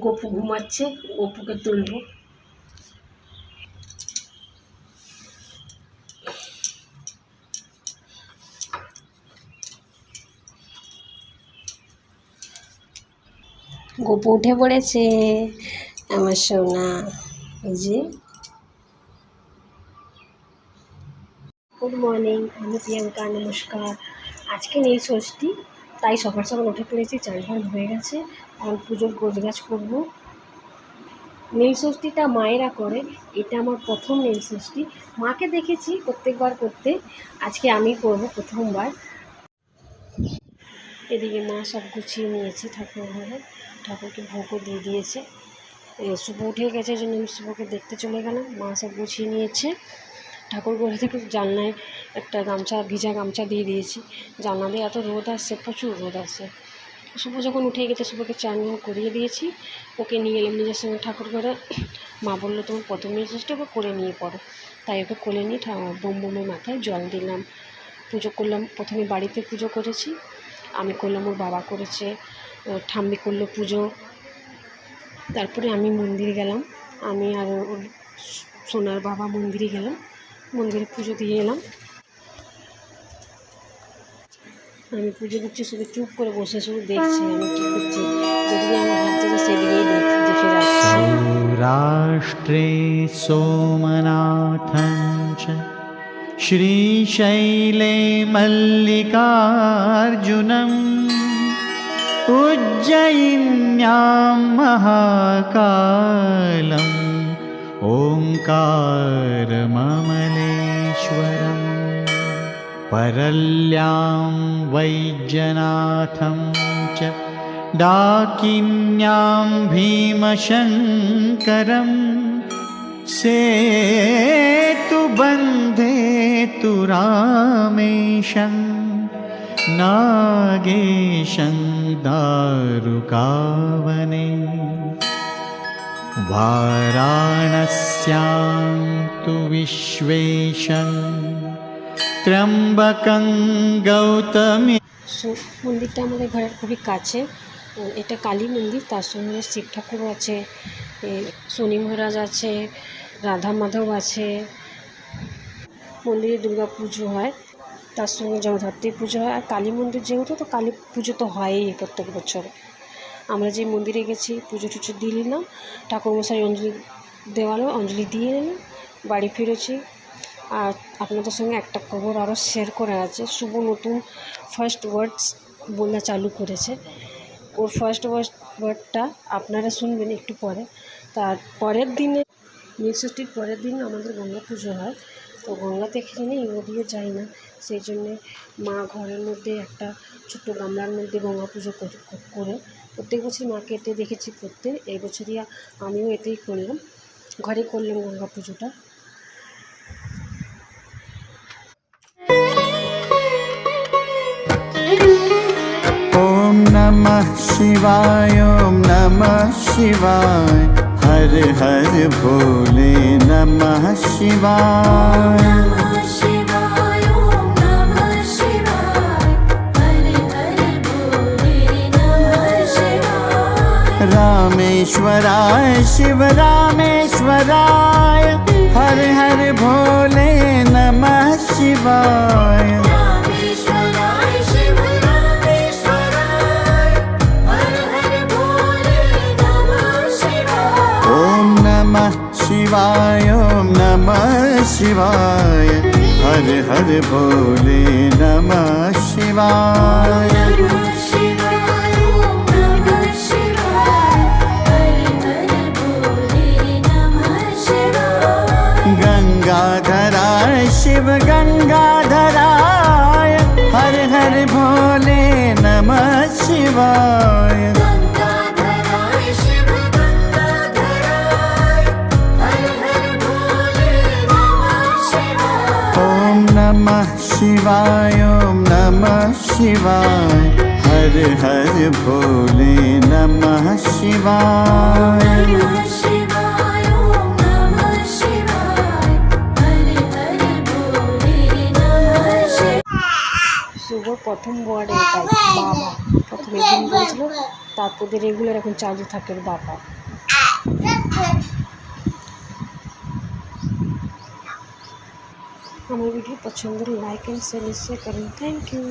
গপু ঘুমাচ্ছে, গপুকে তুলবো। গপু উঠে পড়েছে আমার সোনা। এই যে গুড মর্নিং, আমি প্রিয়াঙ্কা, নমস্কার। আজকে নেই ষষ্ঠী, তাই সকাল সকাল উঠে পড়েছি, চান টান হয়ে গেছে। এখন পুজোর গোছগাছ করবো। নীল ষষ্ঠীটা মায়েরা করে, এটা আমার প্রথম নীল ষষ্ঠী। মাকে দেখেছি প্রত্যেকবার করতে, আজকে আমি করব প্রথমবার। এদিকে মা সব গুছিয়ে নিয়েছে ঠাকুর ঘরে, ঠাকুরকে ভোগও দিয়ে দিয়েছে। শুভ উঠে গেছে, এই জন্য আমি শুভকে দেখতে চলে গেলাম। মা সব গুছিয়ে নিয়েছে। ঠাকুর ঘরে থেকে জানলায় একটা গামছা, ভিজা গামছা দিয়ে দিয়েছি। জানলা দিয়ে এত রোদ আসছে, প্রচুর রোদ আসছে। শুভ যখন উঠে গেছে, শুভকে চান করিয়ে দিয়েছি। ওকে নিয়ে এলাম নিজের সঙ্গে ঠাকুর ঘরে। মা বললো তোমার প্রথম নীল ষষ্ঠী, ওকে করে নিয়ে পড়ো। তাই ওকে কোলে নিয়ে বোম বোমের মাথায় জল দিলাম, পুজো করলাম। প্রথমে বাড়িতে পুজো করেছি, আমি করলাম, ওর বাবা করেছে, ঠাম্মি করলো পুজো। তারপরে আমি মন্দিরে গেলাম, আমি আর ওর সোনার বাবা মন্দিরে গেলাম, মন্দিরে পুজো দিয়ে এলাম। আমি পুজো দিচ্ছি, শুধু চুপ করে বসে শুধু দেখছি আমি কী করছি। যেদিকে আমার হাত থেকে সেদিকেই দেখে যাচ্ছি। সৌরাষ্ট্রে সোমনাথং চ শ্রীশৈলে মল্লিকার্জুনম উজ্জয়িন্যাং মহাকালম ওঙ্কারমমলেশ্বরম परल्यां वैद्यनाथं च डाकिन्यां भीमशङ्करं सेतुबन्धे तु रामेशं नागेशं दारुकावने वाराणस्यां तु विश्वेशं ত্র্যম্বকং গৌতমী। মন্দিরটা আমাদের ঘরের খুবই কাছে। এটা কালী মন্দির, তার সঙ্গে শিব ঠাকুরও আছে, শনি মহারাজ আছে, রাধা মাধব আছে। মন্দিরে দুর্গা পুজো হয়, তার সঙ্গে জগদ্ধাত্রী পুজো হয়। আর কালী মন্দির যেহেতু, তো কালী পুজো তো হয়ই প্রত্যেক বছর। আমরা যে মন্দিরে গেছি, পুজো টুজো দিয়ে নিলাম, ঠাকুরমশাই অঞ্জলি দেওয়ালো, অঞ্জলি দিয়ে নিলাম, বাড়ি ফিরেছি। আর আপনাদের সঙ্গে একটা খবর আরও শেয়ার করা আছে। শুভ নতুন ফার্স্ট ওয়ার্ডস বলা চালু করেছে। ওর ফার্স্ট ওয়ার্ডটা আপনারা শুনবেন একটু পরে। তার পরের দিনে, নীল ষষ্ঠীর পরের দিন আমাদের গঙ্গা পুজো হয়। তো গঙ্গাতে এখানে নদীও যায় না, সেই জন্যে মা ঘরের মধ্যে একটা ছোট্ট গামলার মধ্যে গঙ্গা পুজো করে প্রত্যেক বছর মাকে এতে দেখেছি করতে। এই বছরই আমিও এতেই করলাম, ঘরে করলাম গঙ্গা পুজোটা। ओम नमः शिवाय, ओम नमः शिवाय, हर हर भोले नमः शिवाय। रामेश्वराय शिव रामेश्वराय, हर हर भोले नमः शिवाय। शिवाय ओम नमः शिवाय, हर हर भोले नमः शिवाय। गंगाधराय शिव गंगाधराय, हर हर भोले नमः शिवाय। नमः शिवाय ओम नमः शिवाय, हर हर भोले नमः शिवाय। শুভ প্রথম ওয়ার্ড এটাই। বাবা প্রথমে দিন বলেছিল তারপর দিয়ে রেগুলার এখন চালু থাকে ওর বাবা। আমার ভিডিও পছন্দ হলে লাইক অ্যান্ড শেয়ার নিশ্চয়ই করেন। Thank you.